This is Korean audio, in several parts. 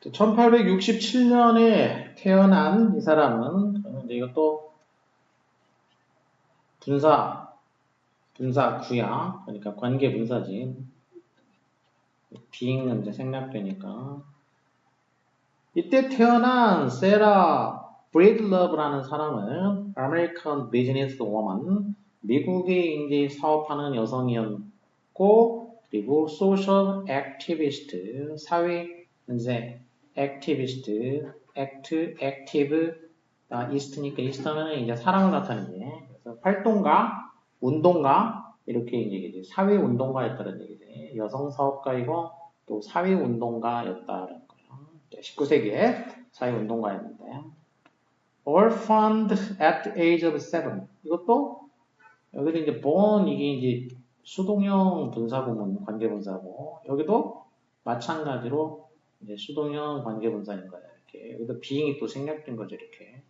1867년에 태어난 이 사람은, 그러면 이제 이것도 분사 구야. 그러니까 관계 분사지. being은 이제 생략되니까. 이때 태어난 세라 브레이드러브라는 사람은 American businesswoman, 미국의 이제 사업하는 여성이었고, 그리고 social activist, 사회 이제 activist, active, east니까 east는 이제 사람을 나타내는 그래서 활동가, 운동가 이렇게 이제 사회 운동가였다는 얘기지. 여성 사업가이고 또 사회 운동가였다는 거예요. 19세기에 사회 운동가였는데 orphaned at the age of 7. 이것도 여기도 이제 born 이게 이제 수동형 분사구문 관계분사고 여기도 마찬가지로 이제 수동형 관계분사인 거예요. 이렇게 여기도 being이 또 생략된 거죠. 이렇게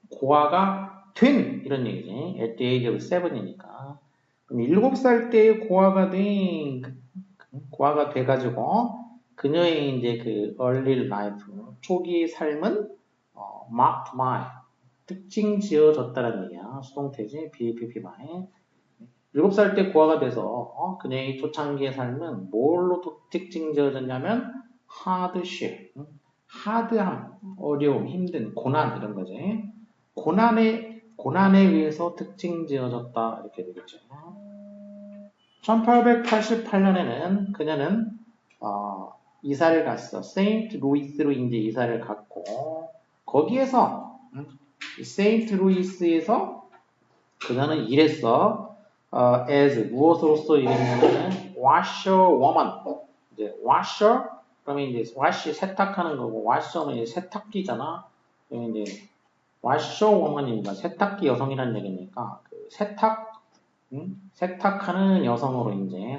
고아가 된 이런 얘기지. at the age of 7이니까 그럼 7살 때 고아가 돼가지고 그녀의 이제 그 early life 초기 삶은 marked by 특징 지어졌다는 얘기야. 수동태지. BAPP by 7살 때 고아가 돼서 그녀의 초창기의 삶은 뭘로 특징 지어졌냐면 hardship, 하드함, 어려움, 힘든, 고난 이런 거지. 고난에 의해서 특징 지어졌다 이렇게 되겠죠. 1888년에는 그녀는 이사를 갔어. 세인트 루이스로 이제 이사를 갔고 거기에서 세인트 루이스에서 그녀는 일했어. as 무엇으로서 일했냐면 washerwoman. 이제 washer 그러면 이제 wash 세탁하는 거고 washer는 이제 세탁기잖아. 이제 washerwoman이니까 세탁기 여성이라는 얘기니까 그 세탁하는 여성으로 이제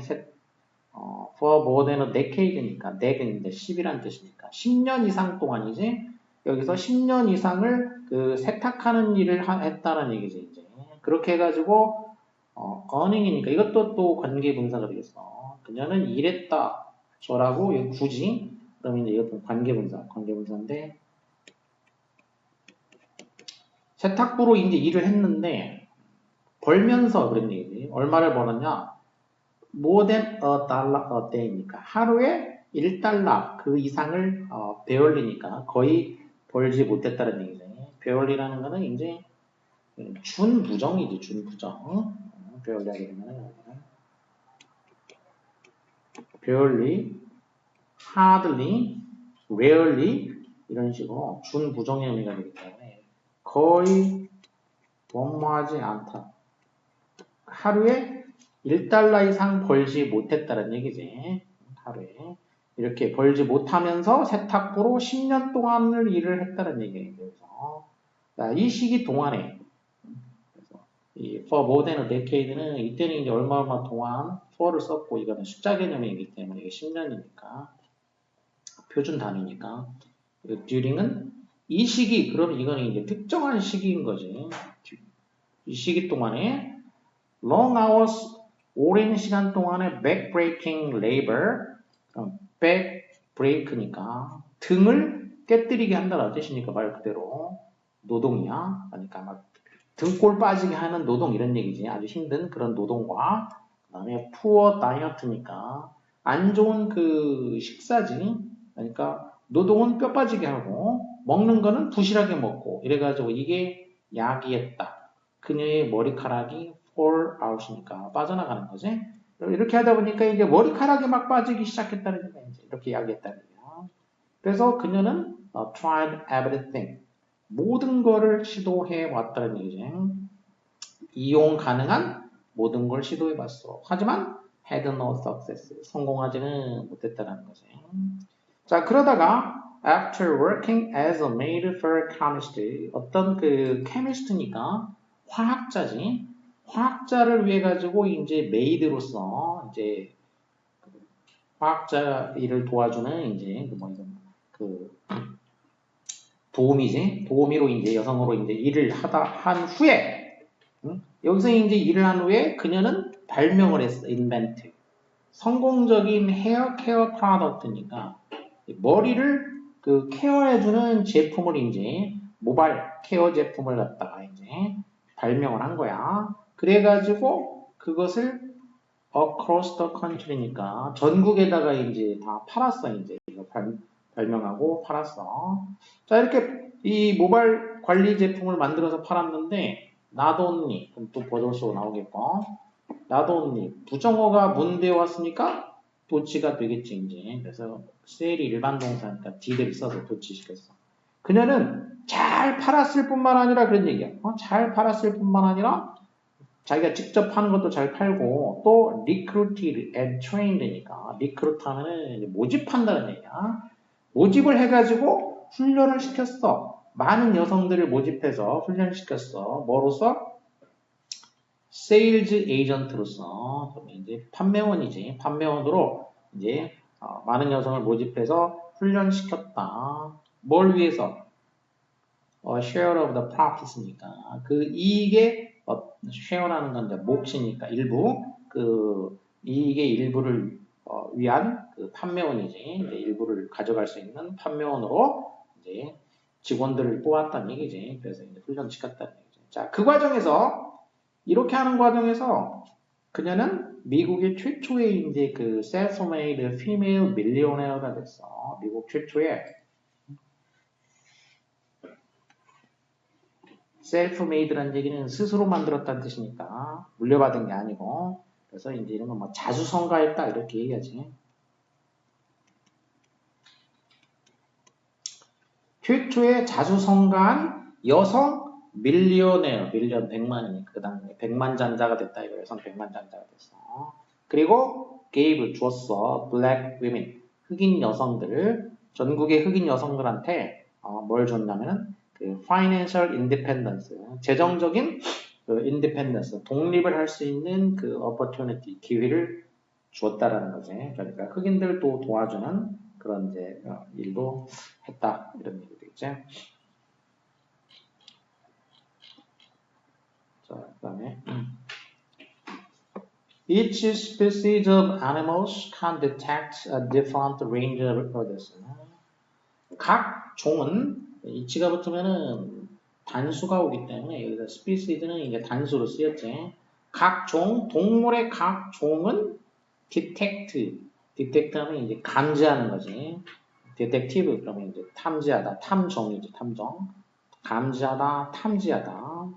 for more than a decade니까 dec은 이제 10이란 뜻이니까 10년 이상 동안이지 여기서 10년 이상을 그 세탁하는 일을 했다는 얘기지 이제 그렇게 해가지고 earning이니까 이것도 또 관계 분사가 되겠어. 그녀는 일했다 저라고 굳이 그러면 이제 이것도 관계 분사인데 세탁부로 이제 일을 했는데 벌면서 그런 얘기지. 얼마를 벌었냐? more than a dollar a day니까 하루에 1달러 그 이상을 배열리니까 거의 벌지 못했다는 얘기죠. 배열리라는 거는 이제 준부정이지 준부정. 배열리 하게 되면 배열리, hardly, rarely 이런 식으로 준부정의 의미가 되기 때문에 거의 원무하지 않다. 하루에 1달러 이상 벌지 못했다는 얘기지. 하루에. 이렇게 벌지 못하면서 세탁부로 10년 동안을 일을 했다는 얘기예요. 그래서 이 시기 동안에 그래서 이 for more than a decade는 이때는 이제 얼마 동안 for를 썼고 이거는 숫자 개념이기 때문에 이게 10년이니까 표준 단위니까 during은 이 시기 그러면 이거는 이제 특정한 시기인 거지. 이 시기 동안에 long hours 오랜 시간 동안에 back-breaking labor, back-break니까 등을 깨뜨리게 한다는 뜻이니까 말 그대로 노동이야. 그러니까 막 등골 빠지게 하는 노동 이런 얘기지. 아주 힘든 그런 노동과 그다음에 poor diet니까 안 좋은 그 식사지. 그러니까 노동은 뼈 빠지게 하고 먹는 거는 부실하게 먹고 이래가지고 이게 야기했다. 그녀의 머리카락이 fall out이니까 빠져나가는 거지. 이렇게 하다 보니까 이제 머리카락이 막 빠지기 시작했다는 얘기야. 이렇게 이야기했다는 얘기야. 그래서 그녀는 tried everything. 모든 거를 시도해 왔다는 얘기지. 이용 가능한 모든 걸 시도해 봤어. 하지만 had no success. 성공하지는 못했다는 거지. 자, 그러다가 after working as a maid for a chemist, 어떤 그 chemist니까 화학자지. 화학자를 위해 가지고 이제 메이드로서 이제 화학자 일을 도와주는 이제 그 도우미지. 도우미로 이제 여성으로 이제 일을 한 후에 여기서 이제 일을 한 후에 그녀는 발명을 했어. invent. 성공적인 헤어 케어 프로덕트니까 머리를 그 케어해주는 제품을 이제 모바일 케어 제품을 갖다가 이제 발명을 한 거야. 그래가지고 그것을 across the country니까 전국에다가 이제 다 팔았어. 이제 이거 발명하고 팔았어. 자, 이렇게 이 모바일 관리 제품을 만들어서 팔았는데 not only 그럼 또 버전số 나오겠고 not only 부정어가 문대에 왔으니까 도치가 되겠지 이제. 그래서 셀이 일반 동사니까 d를 써서 도치시켰어. 그녀는 잘 팔았을 뿐만 아니라 그런 얘기야. 잘 팔았을 뿐만 아니라 자기가 직접 하는 것도 잘 팔고 또 recruited and trained니까 recruit 하면은 모집한다는 얘기야. 모집을 해가지고 훈련을 시켰어. 많은 여성들을 모집해서 훈련시켰어. 뭐로서? 세일즈 에이전트로서 이제 판매원이지. 판매원으로 이제 많은 여성을 모집해서 훈련시켰다. 뭘 위해서? share of the profits니까 그 이익의 share라는 건 이제 몫이니까 일부 그 이익의 일부를 위한 그 판매원이지. 이제 일부를 가져갈 수 있는 판매원으로 이제 직원들을 뽑았다는 얘기지. 그래서 이제 훈련시켰다는 얘기지. 자, 그 과정에서 이렇게 하는 과정에서 그녀는 미국의 최초의 이제 그 self-made female millionaire가 됐어. 미국 최초의 self-made라는 얘기는 스스로 만들었다는 뜻이니까 물려받은 게 아니고 그래서 이제 이런 건 뭐 자수성가했다 이렇게 얘기하지. 최초의 자수성가한 여성 밀리오네어, 밀리언 100만이니까 그 다음에 100만장자가 됐다 이거 여성 100만장자가 됐어. 그리고 gave 줬어 black women 흑인 여성들 전국의 흑인 여성들한테 뭘 줬냐면은 그 financial independence 재정적인 그 independence 독립을 할 수 있는 그 opportunity 기회를 주었다라는 거지. 그러니까 흑인들도 도와주는 그런 이제 일도 했다 이런 얘기 되겠지. 자, 그다음에 Each species of animals can detect a different range of odors. 각 종은 each가 붙으면은 단수가 오기 때문에 여기서 species는 이제 단수로 쓰였지. 각 종, 동물의 각 종은 detect 하면 이제 감지하는 거지. detective 그러면 이제 탐지하다, 탐정이지, 탐정. 감지하다, 탐지하다.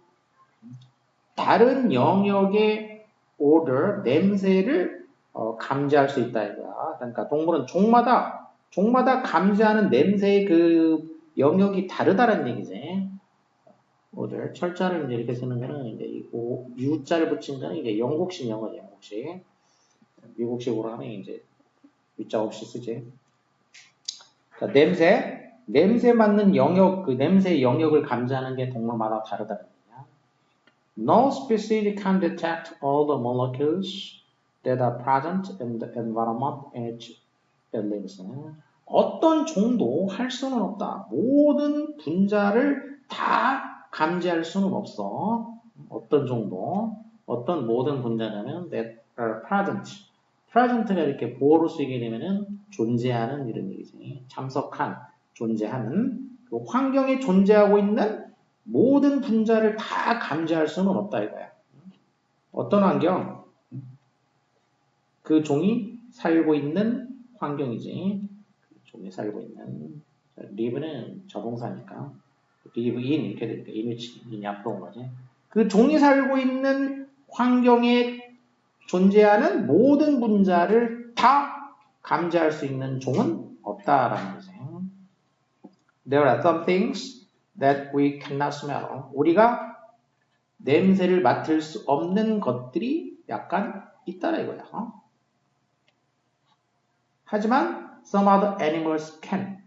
다른 영역의 odor, 냄새를 감지할 수 있다 이거야. 그러니까 동물은 종마다 감지하는 냄새의 그 영역이 다르다는 얘기지. odor, 철자를 이제 이렇게 쓰는 거는 이제 이거 U자를 붙인 거는 이제 영국식 영어죠, 영국식. 미국식으로 하면 이제 U자 없이 쓰지. 자, 냄새 맡는 영역, 그 냄새의 영역을 감지하는 게 동물마다 다르다는 얘기야. No species can detect all the molecules that are present in the environment in which it lives. 어떤 종도 할 수는 없다. 모든 분자를 다 감지할 수는 없어. 어떤 종도, 어떤 모든 분자라면 that are present. present가 이렇게 보어로 쓰이게 되면은 존재하는 이런 얘기지. 참석한, 존재하는 그 환경에 존재하고 있는 모든 분자를 다 감지할 수는 없다 이거야. 어떤 환경? 그 종이 살고 있는 환경이지. 그 종이 살고 있는 live는 저동사니까 live in 이렇게 되니까 in이 앞으로 온 거지. 그 종이 살고 있는 환경에 존재하는 모든 분자를 다 감지할 수 있는 종은 없다라는 거지. There are some things that we cannot smell. 우리가 냄새를 맡을 수 없는 것들이 약간 있다라 이거야. 하지만 some other animals can.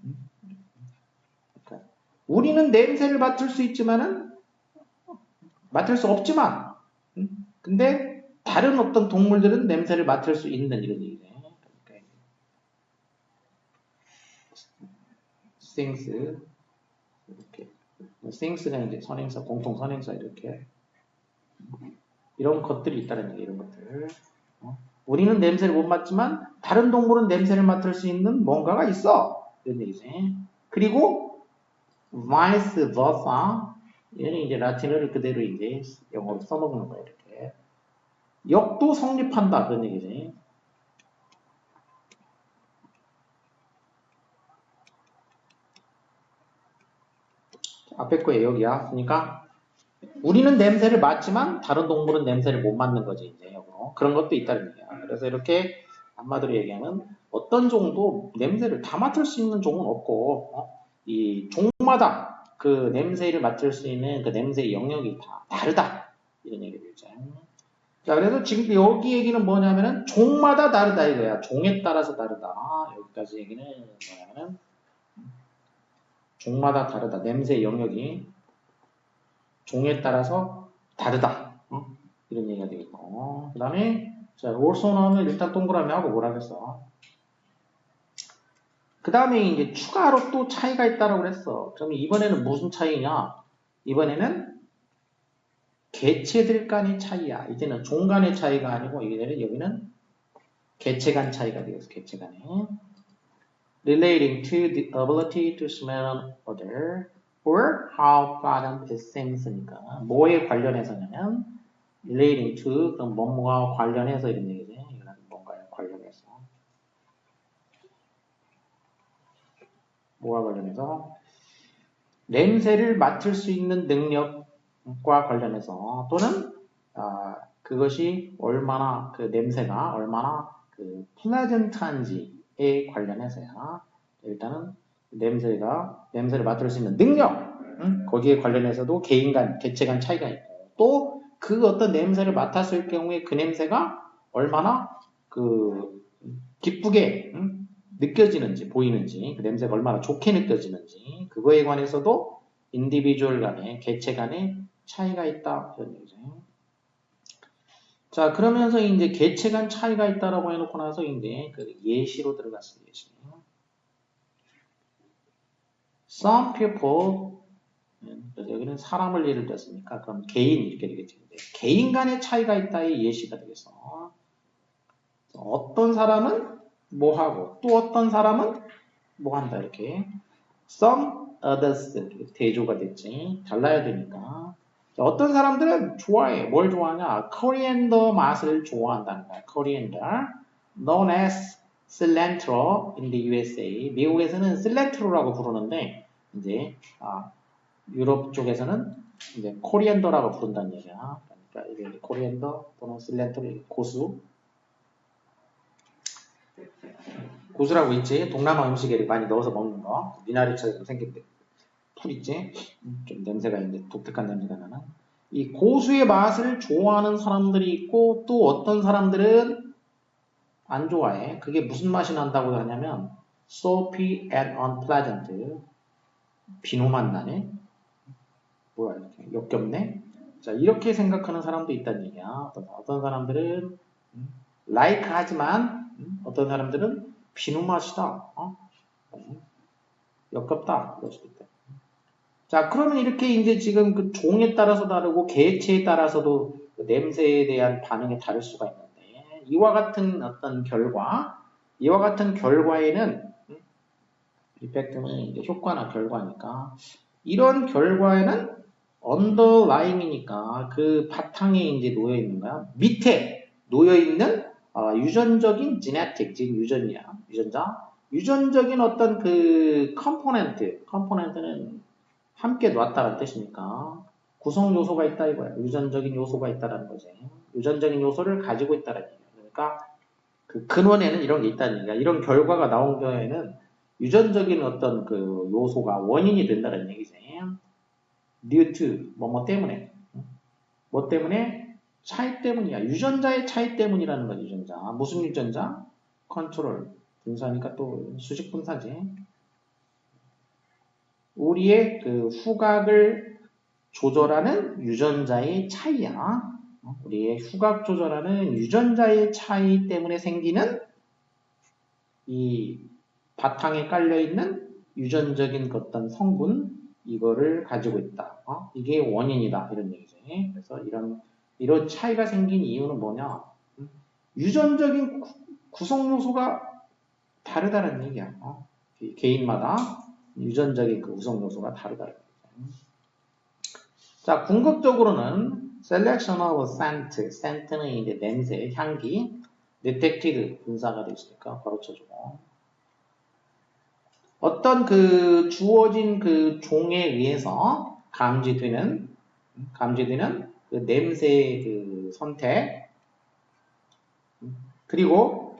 우리는 냄새를 맡을 수 있지만은 맡을 수 없지만 근데 다른 어떤 동물들은 냄새를 맡을 수 있는 이런 얘기네. 그러니까 things 이렇게 things가 이제 선행사 공통 선행사 이렇게 이런 것들이 있다는 얘기 이런 것들. 우리는 냄새를 못 맡지만 다른 동물은 냄새를 맡을 수 있는 뭔가가 있어. 이런 얘기지. 그리고 vice versa. 얘는 이제 라틴어를 그대로 이제 영어로 써먹는 거야, 이렇게. 역도 성립한다. 그런 얘기지. 앞에 거에 여기야. 그러니까 우리는 냄새를 맡지만 다른 동물은 냄새를 못 맡는 거지, 이제 역으로. 그런 것도 있다는 얘기야. 그래서 이렇게 한마디로 얘기하면 어떤 종도 냄새를 다 맡을 수 있는 종은 없고, 이 종마다 그 냄새를 맡을 수 있는 그 냄새의 영역이 다 다르다. 이런 얘기를 했죠. 자, 그래서 지금 여기 얘기는 뭐냐면은 종마다 다르다 이거야. 종에 따라서 다르다. 여기까지 얘기는 뭐냐면은 종마다 다르다. 냄새의 영역이 종에 따라서 다르다. 이런 얘기가 되겠고. 그 다음에, 자, also는 일단 동그라미 하고 뭐라 그랬어? 그 다음에 이제 추가로 또 차이가 있다고 그랬어. 그럼 이번에는 무슨 차이냐? 이번에는 개체들 간의 차이야. 이제는 종 간의 차이가 아니고, 이제는 여기는 개체 간 차이가 되겠어. 개체 간에. Relating to the ability to smell an odor or how pleasant it seems니까 뭐에 관련해서냐면 relating to 그럼 뭐뭐와 관련해서 이런 얘기지. 이거는 뭔가에 관련해서 뭐와 관련해서 냄새를 맡을 수 있는 능력과 관련해서 또는 그것이 얼마나 그 냄새가 얼마나 그 플레전트한지에 관련해서야. 일단은 냄새를 맡을 수 있는 능력 거기에 관련해서도 개인 간 개체 간 차이가 있고 또 그 어떤 냄새를 맡았을 경우에 그 냄새가 얼마나 그 기쁘게 느껴지는지 보이는지 그 냄새가 얼마나 좋게 느껴지는지 그거에 관해서도 인디비주얼 간의 개체 간의 차이가 있다 이런 얘기죠. 자 그러면서 이제 개체 간 차이가 있다라고 해놓고 나서 이제 그 예시로 들어갔어요. 예시. Some people 여기는 사람을 예를 들었으니까 그럼 개인 이렇게 되겠죠. 개인 간의 차이가 있다의 예시가 되겠어. 어떤 사람은 뭐 하고 또 어떤 사람은 뭐 한다 이렇게. Some others 대조가 됐지. 달라야 되니까. 어떤 사람들은 좋아해. 뭘 좋아하냐? 코리안더 맛을 좋아한다는 거야. 코리안더. Known as cilantro in the USA. 미국에서는 cillantro라고 부르는데 이제 유럽 쪽에서는 이제 코리안더라고 부른다는 얘기야. 그러니까 이게 코리안더 또는 cilantro 고수. 고수라고 있지. 동남아 음식에 많이 넣어서 먹는 거. 미나리처럼 생긴 풀 있지. 좀 냄새가 있는데 독특한 냄새가 나는. 이 고수의 맛을 좋아하는 사람들이 있고 또 어떤 사람들은 안 좋아해. 그게 무슨 맛이 난다고 하냐면 soapy and unpleasant. 비누맛 나네. 뭐야 이렇게 역겹네. 자 이렇게 생각하는 사람도 있다는 얘기야. 어떤 사람들은 like 하지만 어떤 사람들은 비누맛이다. 역겹다. 그럴 수도 있다. 자, 그러면 이렇게 이제 지금 그 종에 따라서 다르고 개체에 따라서도 그 냄새에 대한 반응이 다를 수가 있는데, 이와 같은 어떤 이와 같은 결과에는, 이펙트는 이제 효과나 결과니까, 이런 결과에는 underlying이니까 그 바탕에 이제 놓여 있는 거야. 밑에 놓여 있는 유전적인 genetic, 즉 유전이야. 유전적인 어떤 그 컴포넌트는 함께 놨다는 뜻이니까 구성 요소가 있다 이거야. 유전적인 요소가 있다라는 거지. 유전적인 요소를 가지고 있다는 얘기야. 그러니까 그 근원에는 이런 게 있다는 얘기야. 이런 결과가 나온 경우에는 유전적인 어떤 그 요소가 원인이 된다는 얘기지. due to 뭐 때문에 뭐 때문에 차이 때문이야. 유전자의 차이 때문이라는 거지. 유전자. 무슨 유전자? 컨트롤. 분사니까 또 수직 분사지. 우리의 그 후각을 조절하는 유전자의 차이야. 우리의 후각 조절하는 유전자의 차이 때문에 생기는 이 바탕에 깔려있는 유전적인 어떤 성분 이거를 가지고 있다. 이게 원인이다. 이런 얘기지. 그래서 이런 차이가 생긴 이유는 뭐냐? 유전적인 구성 요소가 다르다는 얘기야. 개인마다 유전적인 그 구성 요소가 다르다는 얘기야. 자, 궁극적으로는 selection of scent, scent는 이제 냄새, 향기, detected 분사가 되었으니까 가로쳐주고 어떤 그 주어진 그 종에 의해서 감지되는 그 냄새의 그 선택 그리고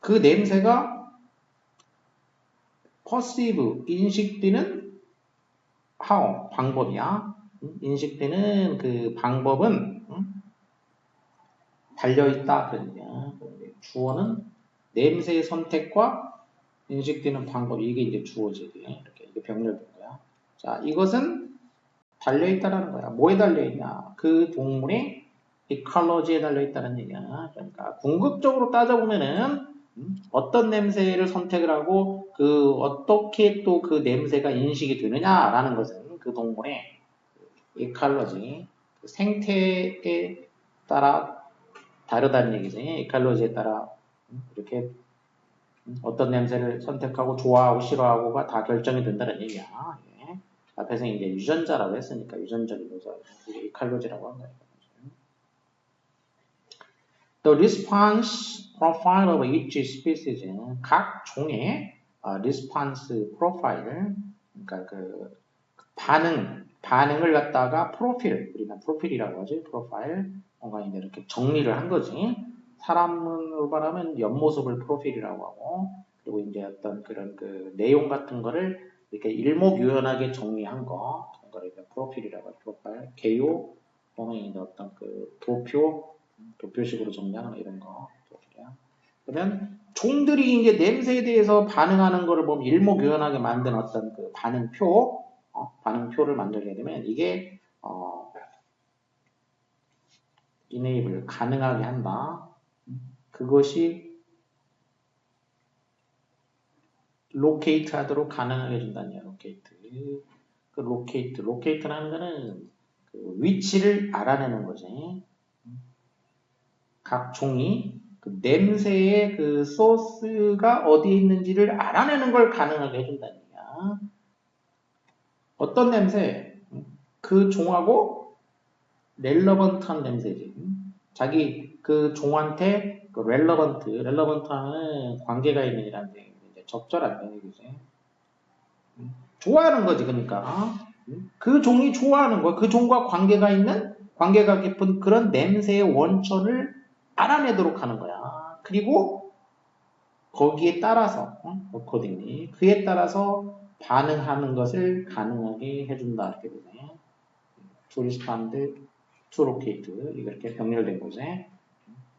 그 냄새가 perceive 인식되는 how 방법이야. 인식되는 그 방법은 달려있다 그런 얘기야. 주어는 냄새의 선택과 인식되는 방법 이게 이제 주어지지 이렇게 병렬된 거야. 자, 이것은 달려있다라는 거야. 뭐에 달려있냐? 그 동물의 이컬러지에 달려있다는 얘기야. 그러니까 궁극적으로 따져보면은 어떤 냄새를 선택을 하고 그 어떻게 또 그 냄새가 인식이 되느냐라는 것은 그 동물의 이컬러지 그 생태에 따라 다르다는 얘기지. 이컬러지에 따라 이렇게 어떤 냄새를 선택하고 좋아하고 싫어하고가 다 결정이 된다는 얘기야. 예. 앞에서 이제 유전자라고 했으니까 유전적인 요소, 이게 이컬러지라고 한 거예요. The response profile of each species, 각 종의 response profile, 그러니까 그 반응을 갖다가 프로필, 우리가 프로필이라고 하지, 프로파일, 뭔가 이제 이렇게 정리를 한 거지. 사람으로 말하면 옆모습을 프로필이라고 하고, 그리고 이제 어떤 그런 그 내용 같은 거를 이렇게 일목요연하게 정리한 거, 그거를 프로필이라고 하죠. 프로파일, 개요, 또는 이제 어떤 그 도표식으로 정리하는 이런 거, 프로필이야. 그러면 종들이 이제 냄새에 대해서 반응하는 거를 보면 일목요연하게 만든 어떤 그 반응표, 반응표를 만들게 되면 이게 enable 가능하게 한다. 그것이 locate 하도록 가능하게 해준다는 얘기야. locate. 그 locate라는 거는 그 위치를 알아내는 거지. 각 종이 그 냄새의 그 소스가 어디에 있는지를 알아내는 걸 가능하게 해준다는 얘기야. 어떤 냄새? 그 종하고 렐러번트한 냄새지. 자기 그 종한테 그 렐러번트하는 관계가 있는 이라는 얘기, 이제 적절한 얘기지. 좋아하는 거지, 그러니까. 그 종이 좋아하는 거, 그 종과 관계가 깊은 그런 냄새의 원천을 알아내도록 하는 거야. 그리고 거기에 따라서, accordingly, 그에 따라서 반응하는 것을 가능하게 해준다. 이렇게 되네. To respond, to locate. 이렇게 병렬된 거지.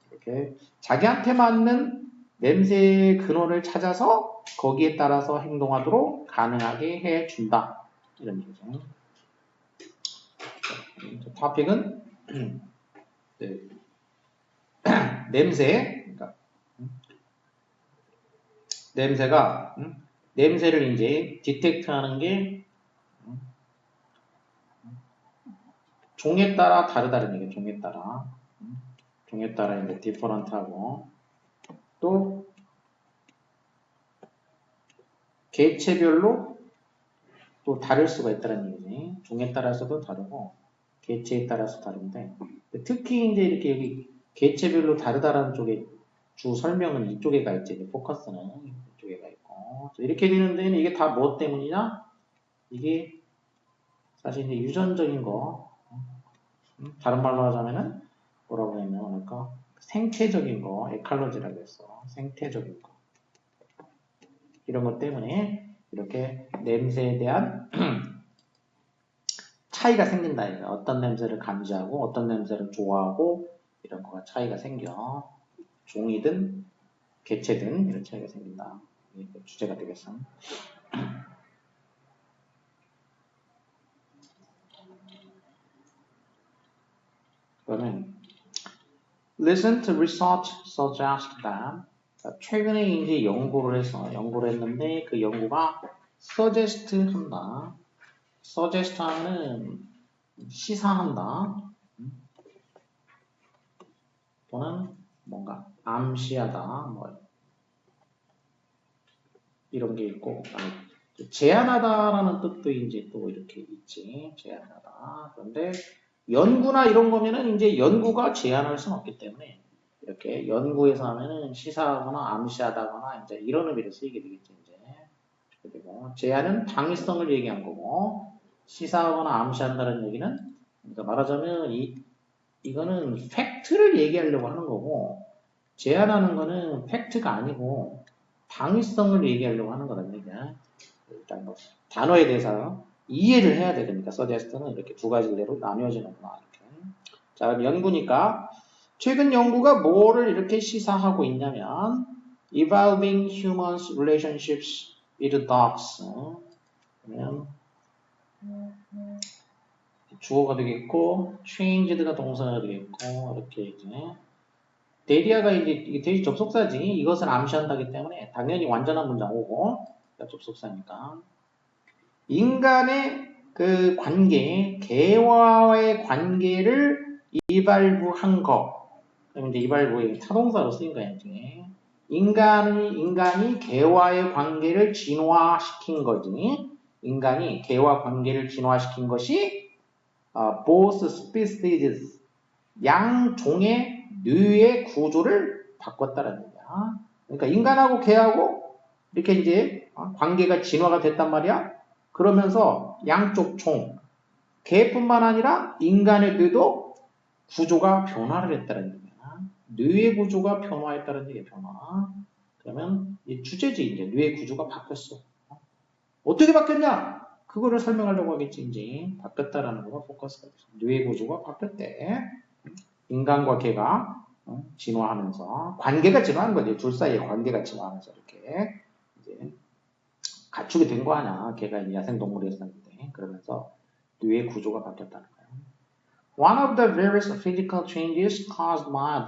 이렇게 자기한테 맞는 냄새의 근원을 찾아서 거기에 따라서 행동하도록 가능하게 해준다. 이런 얘기죠. 토픽은 네. 냄새, 그러니까 냄새가 냄새를 이제 디텍트하는 게 종에 따라 다르다는 얘기예요. 종에 따라 이제 디퍼런트하고 또 개체별로 또 다를 수가 있다는 얘기지. 종에 따라서도 다르고 개체에 따라서 다른데 특히 이제 이렇게 여기 개체별로 다르다라는 쪽에 주 설명은 이쪽에 가 있지. 포커스는 이쪽에 가 있고 이렇게 되는 데는 이게 다 뭐 때문이냐? 이게 사실 이제 유전적인 거 다른 말로 하자면은 뭐라고 하면 그러니까 생태적인 거 에컬러지라고 했어. 생태적인 거 이런 것 때문에 이렇게 냄새에 대한 차이가 생긴다. 어떤 냄새를 감지하고 어떤 냄새를 좋아하고 이런 거가 차이가 생겨. 종이든 개체든 이런 차이가 생긴다. 이게 주제가 되겠어. 그러면 recent research suggests that 최근에 이제 연구를 했는데 그 연구가 suggest 한다. suggest 하면은 시사한다. 또는 뭔가 암시하다 뭐 이런 게 있고 제한하다라는 뜻도 이제 또 이렇게 있지. 제한하다. 그런데 연구나 이런 거면은 이제 연구가 제한할 수는 없기 때문에 이렇게 연구에서 하면은 시사하거나 암시하다거나 이제 이런 의미로 쓰이게 되겠죠. 이제 그리고 제한은 당위성을 얘기한 거고 시사하거나 암시한다는 얘기는 그러니까 말하자면 이거는 팩트를 얘기하려고 하는 거고 제한하는 거는 팩트가 아니고 당위성을 얘기하려고 하는 거란 얘기야. 일단 뭐 단어에 대해서 이해를 해야 되니까 서제스트는 이렇게 두 가지로 나뉘어지는구나. 이렇게. 자, 그럼 연구니까 최근 연구가 뭐를 이렇게 시사하고 있냐면 Evolving Humans Relationships with Dogs. 그러면 주어가 되겠고 changed가 동사가 되겠고 이렇게 이제 데리아가 이제 이게 대시 접속사지. 이것을 암시한다기 때문에 당연히 완전한 문장 오고 접속사니까 인간의 그 관계, 개와의 관계를 이발부한 거. 그럼 이제 이발부의 타동사로 쓰인 거야, 이제. 인간이 개와의 관계를 진화시킨 거지. 인간이 개와 관계를 진화시킨 것이 both species, 양종의 뇌의 구조를 바꿨다는 얘기야. 그러니까 인간하고 개하고 이렇게 이제 관계가 진화가 됐단 말이야. 그러면서 양쪽 종, 개뿐만 아니라 인간의 뇌도 구조가 변화를 했다는 얘기야. 뇌의 구조가 변화했다는 얘기야, 변화. 그러면 이 주제지, 이제 뇌의 구조가 바뀌었어. 어떻게 바뀌었냐? 그거를 설명하려고 하겠지, 이제. 바뀌었다라는 거가 포커스가 있어. 뇌의 구조가 바뀌었대. 인간과 개가 진화하면서 관계가 진화하는 거지. 둘 사이의 관계가 진화하면서 이렇게 이제 가축이 된 거 아니야. 걔가 야생동물이었었는데 그러면서 뇌의 구조가 바뀌었다는 거야. One of the various physical changes caused by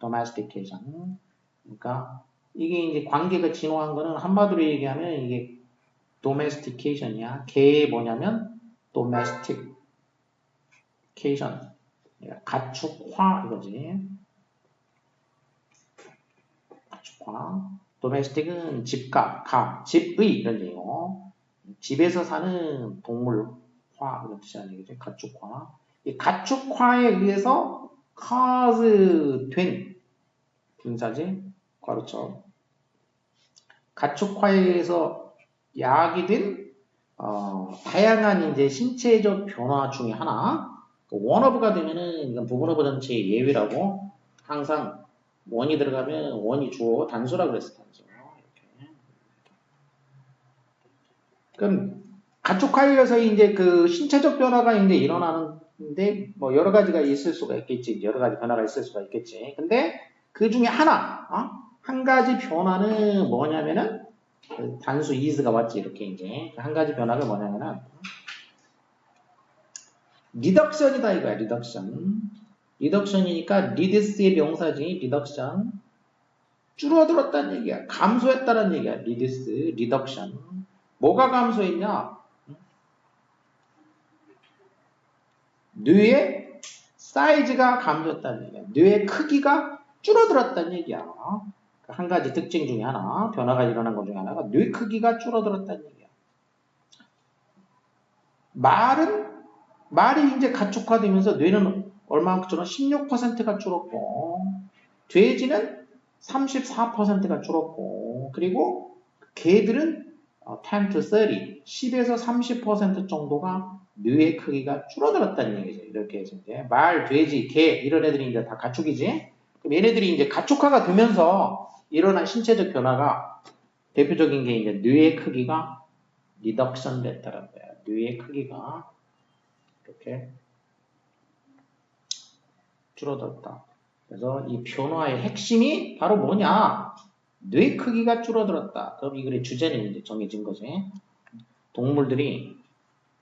domestication. 그러니까 이게 이제 관계가 진화한 거는 한마디로 얘기하면 이게 domestication이야. 개의 뭐냐면 domestication. 가축화 이거지. 가축화. domestic은 집가, 집의 이런 얘기고 집에서 사는 동물화 이런 뜻이라는 얘기죠. 가축화. 이 가축화에 의해서 cause 된 분사지. 그렇죠. 가축화에 의해서 야기된 다양한 이제 신체적 변화 중에 하나. 원어브가 되면은 이건 부분어브 전체의 예외라고 항상 원이 들어가면 원이 주어 단수라고 그랬을 단수. 이렇게. 그럼 가축화에 의해서 이제 그 신체적 변화가 이제 일어나는데 뭐 여러 가지가 있을 수가 있겠지. 여러 가지 변화가 있을 수가 있겠지. 근데 그 중에 한 가지 변화는 뭐냐면은 단수 is가 왔지. 이렇게 이제 한 가지 변화가 뭐냐면은 리덕션이다 이거야. 리덕션이니까 리디스의 명사지. 리덕션. 줄어들었다는 얘기야. 감소했다는 얘기야. 리덕션. 뭐가 감소했냐? 뇌의 사이즈가 감소했다는 얘기야. 뇌의 크기가 줄어들었다는 얘기야. 한 가지 특징 중에 하나, 변화가 일어난 것 중에 하나가 뇌 크기가 줄어들었다는 얘기야. 말이 이제 가축화되면서 뇌는 얼마만큼 16%가 줄었고, 돼지는 34%가 줄었고, 그리고 개들은 10 to 30, 10에서 30% 정도가 뇌의 크기가 줄어들었다는 얘기죠. 이렇게 해서 이제 말, 돼지, 개 이런 애들이 이제 다 가축이지. 그럼 얘네들이 이제 가축화가 되면서 일어난 신체적 변화가 대표적인 게 이제 뇌의 크기가 리덕션 됐다는 거야. 뇌의 크기가 이렇게 줄어들었다. 그래서 이 변화의 핵심이 바로 뭐냐? 뇌 크기가 줄어들었다. 그럼 이 글의 주제는 이제 정해진 거지. 동물들이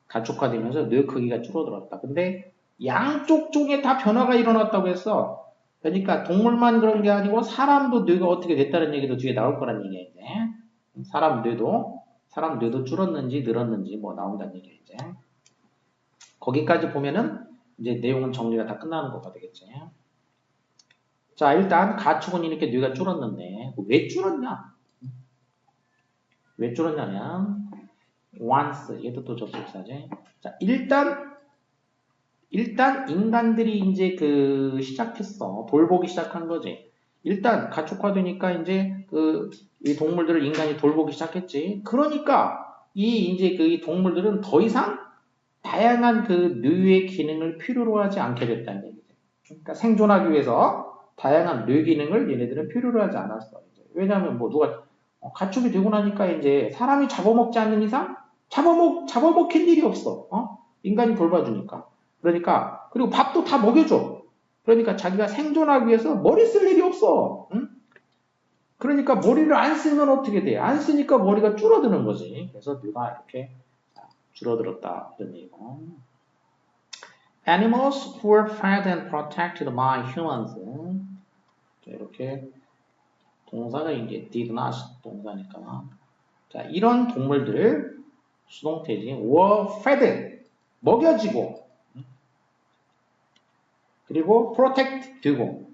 가축화되면서 뇌 크기가 줄어들었다. 근데 양쪽 종에 다 변화가 일어났다고 했어. 그러니까 동물만 그런 게 아니고 사람도 뇌가 어떻게 됐다는 얘기도 뒤에 나올 거란 얘기야 이제. 사람 뇌도 줄었는지 늘었는지 뭐 나온다는 얘기야 이제. 거기까지 보면은 이제 내용은 정리가 다 끝나는 거가 되겠지. 자, 일단 가축은 이렇게 뇌가 줄었는데 왜 줄었냐? 왜 줄었냐면 once 얘도 또 접속사지. 자, 일단 인간들이 이제 그 시작했어. 돌보기 시작한 거지. 일단 가축화되니까 이제 이 동물들을 인간이 돌보기 시작했지. 그러니까 이제 이 동물들은 더 이상 다양한 그 뇌의 기능을 필요로 하지 않게 됐다는 얘기죠. 그러니까 생존하기 위해서 다양한 뇌 기능을 얘네들은 필요로 하지 않았어. 왜냐하면 뭐 누가 가축이 되고 나니까 이제 사람이 잡아먹지 않는 이상 잡아먹힐 일이 없어. 인간이 돌봐주니까. 그러니까 그리고 밥도 다 먹여줘. 그러니까 자기가 생존하기 위해서 머리 쓸 일이 없어. 응? 그러니까 머리를 안 쓰면 어떻게 돼? 안 쓰니까 머리가 줄어드는 거지. 그래서 뇌가 이렇게 줄어들었다 이런 얘기고. Animals who were fed and protected by humans. 이렇게 동사가 이제 did not 동사니까. 자, 이런 동물들 수동태지. were fed 먹여지고 그리고 protect 되고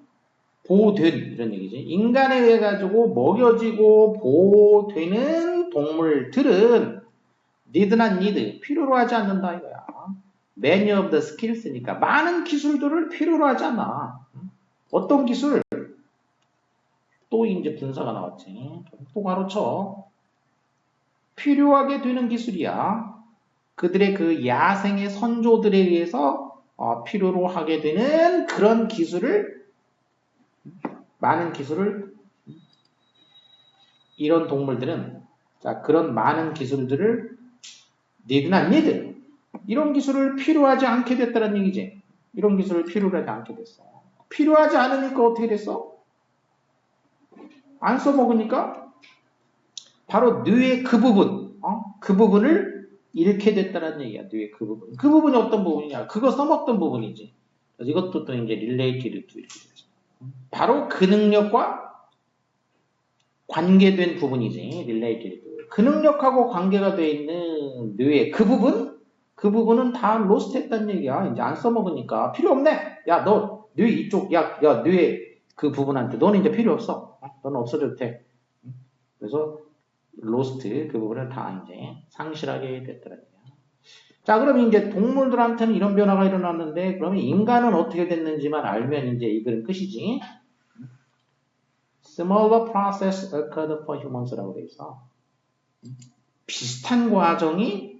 보호된 이런 얘기지. 인간에 의해 가지고 먹여지고 보호되는 동물들은 need not need 필요로 하지 않는다 이거야. Many of the skills니까 많은 기술들을 필요로 하지 않아. 어떤 기술? 또 이제 분사가 나왔지. 또 가로쳐. 필요하게 되는 기술이야. 그들의 그 야생의 선조들에 의해서 필요로 하게 되는 그런 기술을 많은 기술을 이런 동물들은 자 그런 많은 기술들을 need not need 이런 기술을 필요하지 않게 됐다는 얘기지. 이런 기술을 필요로 하지 않게 됐어. 필요하지 않으니까 어떻게 됐어? 안 써먹으니까 바로 뇌의 그 부분, 그 부분을 잃게 됐다는 얘기야. 뇌의 그 부분. 그 부분이 어떤 부분이냐? 그거 써먹던 부분이지. 그래서 이것도 또 이제 related to 이렇게 되죠. 바로 그 능력과 관계된 부분이지. related. 그 능력하고 관계가 돼 있는 뇌의 그 부분은 다 lost 했다는 얘기야. 이제 안 써먹으니까 필요 없네. 야, 너 뇌 이쪽, 야, 뇌의 그 부분한테 너는 이제 필요 없어. 너는 없어져도 돼. 그래서 lost 그 부분을 다 이제 상실하게 됐더라. 자, 그럼 이제 동물들한테는 이런 변화가 일어났는데, 그러면 인간은 어떻게 됐는지만 알면 이제 이 글은 끝이지. Similar process occurred for humans라고 돼 있어. 비슷한 과정이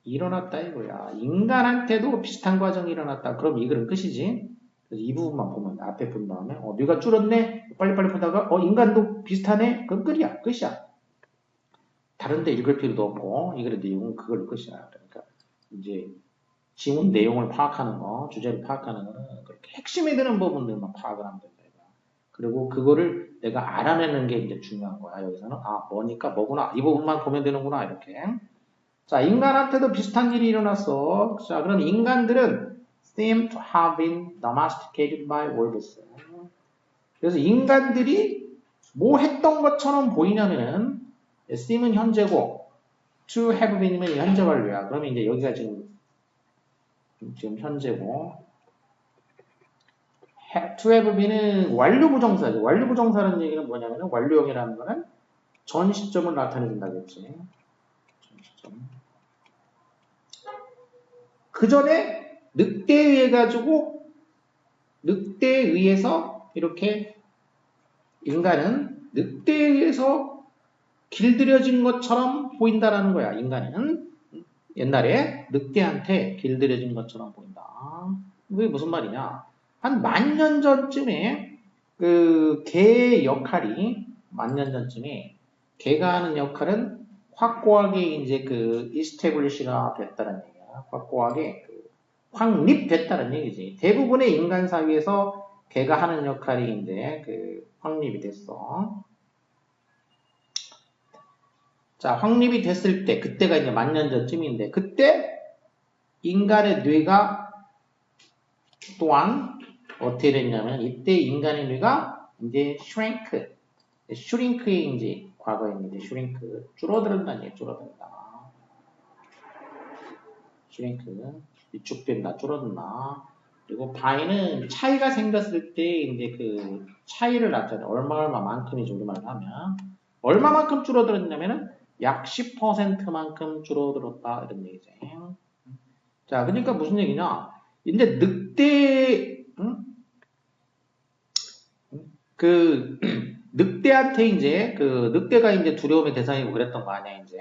일어났다 이거야. 인간한테도 비슷한 과정이 일어났다. 그럼 이 글은 끝이지. 그래서 이 부분만 보면 앞에 본 다음에 뇌가 줄었네. 빨리빨리 보다가 인간도 비슷하네. 그건 끝이야. 다른데 읽을 필요도 없고 이 글의 내용은 그걸로 끝이야. 그러니까 이제 지문 내용을 파악하는 거, 주제를 파악하는 거는 그렇게 핵심이 되는 부분들만 파악을 하면 된다. 그리고 그거를 내가 알아내는 게 이제 중요한 거야. 여기서는 뭐니까 뭐구나. 이 부분만 보면 되는구나. 이렇게. 자, 인간한테도 비슷한 일이 일어났어. 자, 그럼 인간들은 seem to have been domesticated by wolves. 그래서 인간들이 뭐 했던 것처럼 보이냐면은 seem은 현재고 to have been이면 현재 완료야. 그러면 이제 여기가 지금 현재고 to have been은 완료 부정사죠. 완료 부정사라는 얘기는 뭐냐면은 완료형이라는 거는 전 시점을 나타내준다겠지. 전 시점. 그 전에 늑대에 의해서 이렇게 인간은 늑대에 의해서 길들여진 것처럼 보인다라는 거야. 인간은 옛날에 늑대한테 길들여진 것처럼 보인다. 그게 무슨 말이냐? 한 10,000년 전쯤에 그 개의 역할이 10,000년 전쯤에 개가 하는 역할은 확고하게 이제 그 이스태블리시가 됐다는 얘기야. 확고하게 확립됐다는 얘기지. 대부분의 인간 사회에서 개가 하는 역할이 이제 확립이 됐어. 자, 확립이 됐을 때, 그때가 이제 10,000년 전쯤인데, 그때 인간의 뇌가 또한 어떻게 됐냐면, 이때 인간의 뇌가 이제 슈링크의 이제 과거에 이제 슈링크, 줄어든다는 얘기, 줄어든다. 슈링크, 위축된다, 줄어든다. 그리고 by는 차이가 생겼을 때 이제 그 차이를 나타내 얼마만큼이지 우리말로 하면 얼마만큼 줄어들었냐면은 약 10%만큼 줄어들었다 이런 얘기죠. 자, 그러니까 무슨 얘기냐? 이제 늑대 그 늑대한테 이제 그 늑대가 이제 두려움의 대상이고 그랬던 거 아니야 이제.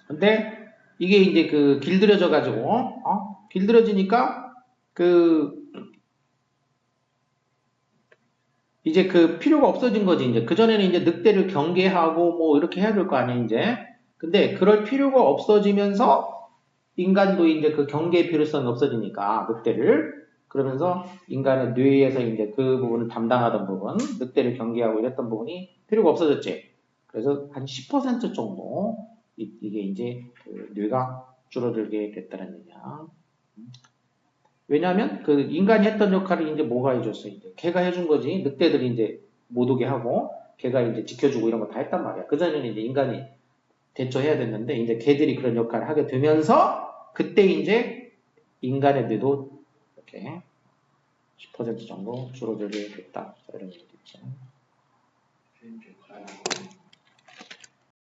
근데 이게 이제 그 길들여져 가지고 길들여지니까 그 이제 그 필요가 없어진 거지 이제. 그전에는 이제 늑대를 경계하고 뭐 이렇게 해야 될 거 아니야 이제. 근데 그럴 필요가 없어지면서 인간도 이제 그 경계의 필요성이 없어지니까 늑대를 그러면서 인간의 뇌에서 이제 그 부분을 담당하던 부분, 늑대를 경계하고 이랬던 부분이 필요가 없어졌지. 그래서 한 10% 정도 이게 이제 그 뇌가 줄어들게 됐다는 얘기야. 왜냐하면 그 인간이 했던 역할을 이제 뭐가 해줬어? 이제 걔가 해준 거지. 늑대들이 이제 못 오게 하고 걔가 이제 지켜주고 이런 거 다 했단 말이야. 그전에는 이제 인간이 대처해야 됐는데 이제 걔들이 그런 역할을 하게 되면서 그때 이제 인간의 뇌도 이렇게 10% 정도 줄어들게 됐다. 이런 얘기도 있죠.